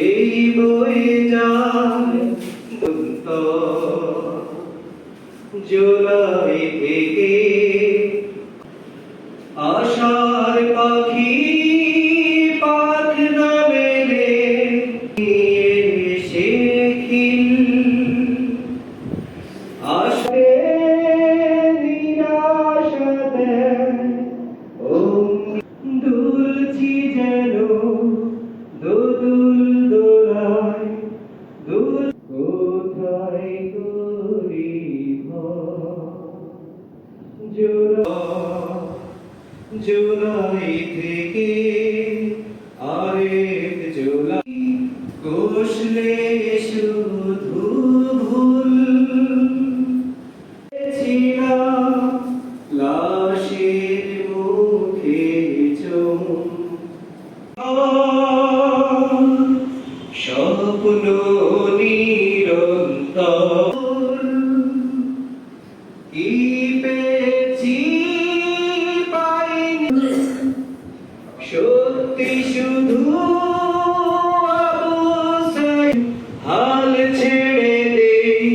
এই বয়ে যায় জুলাই থেকে আশার পাখি পাখ না মেলে শেখিল আসে নিরাশাতে দুলছি যেন দোদুল দোলায় দুল কোথায় করিব জুলাই থেকে আরেক জুলাই কষলে শুধু ভুল ছিলাম লাশের মুখে চুম স্বপ্ন নিরন্তর কি পেয়েছি পাইনি সত্যি শুধু হাল ছেড়ে দেই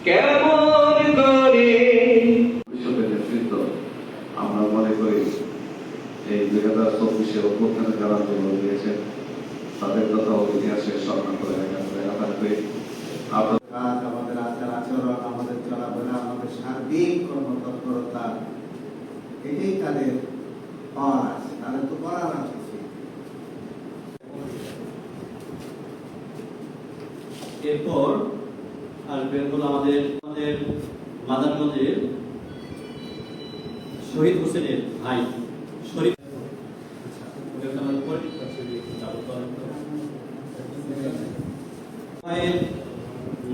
কেমন করে আমরা মনে করি এই 2024 অভ্যুত্থানে যারা জন্ম দিয়েছেন তাদের কথাও ইতিহাসের সম্মান করে রাখা থাকবে। আমাদের আচার আচরণ, আমাদের চলাফেরা, আমাদের সার্বিক কর্মতৎপরতা, এটাই তাদের পাওয়ার আছে, তাদের তো করার আছে। এরপর আসবেন হলো আমাদের মাদারগঞ্জের শহীদ হোসেনের ভাই শরীফ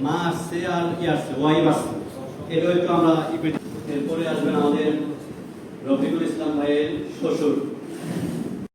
মা আসছে আর কি আসছে ওয়াইফ আসছে, এটা একটু আমরা। এরপরে আসবেন আমাদের রফিকুল ইসলাম ভাইয়ের শ্বশুর